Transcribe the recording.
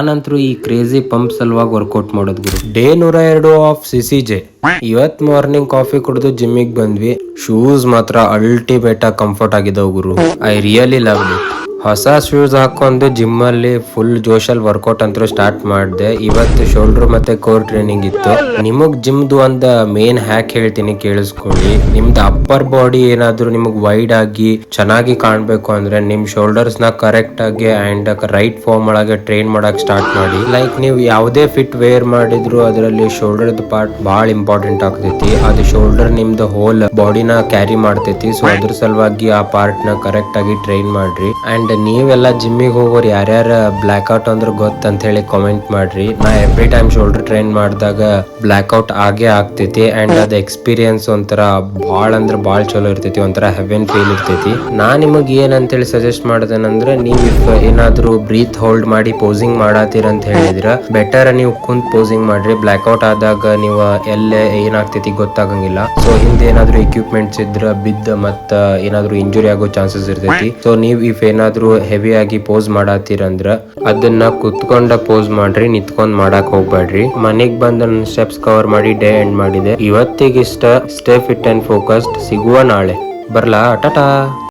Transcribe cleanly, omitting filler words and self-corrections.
ನಾನಂತರೂ ಈ crazy pump ಸಲುವಾಗಿ workout ಮಾಡೋದು ಗುರು. Day 102 of CCJ. ಇವತ್ ಮಾರ್ನಿಂಗ್ ಕಾಫಿ ಕುಡಿದು ಜಿಮ್ಮಿಗೆ ಬಂದ್ವಿ. ಶೂಸ್ ಮಾತ್ರ ಅಲ್ಟಿಮೇಟ್ ಆಗಿ ಕಂಫರ್ಟ್ ಆಗಿದಾವ್ ಗುರು. I really love it. ಹೊಸ ಶೂಸ್ ಹಾಕೊಂಡು ಜಿಮ್ ಅಲ್ಲಿ ಫುಲ್ ಜೋಶಲ್ಲಿ ವರ್ಕೌಟ್ ಅಂತೂ ಸ್ಟಾರ್ಟ್ ಮಾಡಿದೆ. ಇವತ್ತು ಶೋಲ್ಡರ್ ಮತ್ತೆ ಕೋರ್ ಟ್ರೈನಿಂಗ್ ಇತ್ತು. ನಿಮಗ್ ಜಿಮ್ದು ಒಂದ್ ಮೇನ್ ಹ್ಯಾಕ್ ಹೇಳ್ತೀನಿ, ಕೇಳಿಸ್ಕೊಳ್ಳಿ. ನಿಮ್ದು ಅಪ್ಪರ್ ಬಾಡಿ ಏನಾದ್ರು ನಿಮಗ್ ವೈಡ್ ಆಗಿ ಚೆನ್ನಾಗಿ ಕಾಣ್ಬೇಕು ಅಂದ್ರೆ ನಿಮ್ ಶೋಲ್ಡರ್ಸ್ ನ ಕರೆಕ್ಟ್ ಆಗಿ ಅಂಡ್ ರೈಟ್ ಫಾರ್ಮ್ ಒಳಗೆ ಟ್ರೈನ್ ಮಾಡಕ್ ಸ್ಟಾರ್ಟ್ ಮಾಡಿ. ಲೈಕ್ ನೀವು ಯಾವುದೇ ಫಿಟ್ ವೇರ್ ಮಾಡಿದ್ರು ಅದರಲ್ಲಿ ಶೋಲ್ಡರ್ ಪಾರ್ಟ್ ಬಹಳ ಇಂಪಾರ್ಟೆಂಟ್ ಆಗ್ತೈತಿ. ಅದು ಶೋಲ್ಡರ್ ನಿಮ್ದು ಹೋಲ್ ಬಾಡಿನ ಕ್ಯಾರಿ ಮಾಡ್ತೈತಿ. ಸೊ ಅದ್ರ ಸಲುವಾಗಿ ಆ ಪಾರ್ಟ್ ನ ಕರೆಕ್ಟ್ ಆಗಿ ಟ್ರೈನ್ ಮಾಡ್ರಿ. ಅಂಡ್ ನೀವೆಲ್ಲ ಜಿಮ್ಮಿಗೆ ಹೋಗೋರು ಯಾರ್ಯಾರ ಬ್ಲಾಕ್ ಔಟ್ ಅಂದ್ರೆ ಗೊತ್ತಂತ ಹೇಳಿ ಕಾಮೆಂಟ್ ಮಾಡ್ರಿ. ನಾ ಎವ್ರಿ ಟೈಮ್ ಶೋಲ್ಡರ್ ಟ್ರೈನ್ ಮಾಡಿದಾಗ ಬ್ಲಾಕ್ ಔಟ್ ಆಗೇ ಆಗ್ತೈತಿ. ಅಂಡ್ ಅದ್ ಎಕ್ಸ್ಪೀರಿಯನ್ಸ್ ಒಂಥರ ಭಾಳ ಅಂದ್ರೆ ಭಾಳ ಚಲೋ ಇರ್ತೈತಿ. ಒಂಥರ ಹೆವೆನ್ ಫೀಲ್ ಇರ್ತೈತಿ. ನಾ ನಿಮಗ್ ಏನಂತೇಳಿ ಸಜೆಸ್ಟ್ ಮಾಡ್ದೇನಂದ್ರೆ, ನೀವು ಏನಾದ್ರು ಬ್ರೀತ್ ಹೋಲ್ಡ್ ಮಾಡಿ ಪೋಸಿಂಗ್ ಮಾಡತ್ತೀರ ಅಂತ ಹೇಳಿದ್ರ ಬೆಟರ್ ನೀವು ಕುಂತ್ ಪೋಸಿಂಗ್ ಮಾಡ್ರಿ. ಬ್ಲಾಕ್ ಔಟ್ ಆದಾಗ ನೀವು ಎಲ್ಲೇ ಏನಾಗ್ತೈತಿ ಗೊತ್ತಾಗಂಗಿಲ್ಲ. ಸೊ ಹಿಂದೆ ಏನಾದ್ರು ಎಕ್ವಿಪ್ಮೆಂಟ್ಸ್ ಇದ್ರ ಬಿದ್ದ ಮತ್ತ ಏನಾದ್ರು ಇಂಜುರಿ ಆಗೋ ಚಾನ್ಸಸ್ ಇರ್ತೈತಿ. ಸೊ ನೀವ್ ಇಫ್ ಏನಾದ್ರು ಹೆವಿ ಆಗಿ ಪೋಸ್ ಮಾಡತ್ತೀರಂದ್ರ ಅದನ್ನ ಕುತ್ಕೊಂಡ ಪೋಸ್ ಮಾಡ್ರಿ, ನಿತ್ಕೊಂಡ್ ಮಾಡಕ್ ಹೋಗ್ಬೇಡ್ರಿ. ಮನೆಗ್ ಬಂದ ಸ್ಟೆಪ್ಸ್ ಕವರ್ ಮಾಡಿ ಡೇ ಎಂಡ್ ಮಾಡಿದೆ. ಇವತ್ತಿಗಿಷ್ಟ. Stay fit and focused. ಸಿಗುವ ನಾಳೆ. ಬರ್ಲಾ ಟಾಟಾ.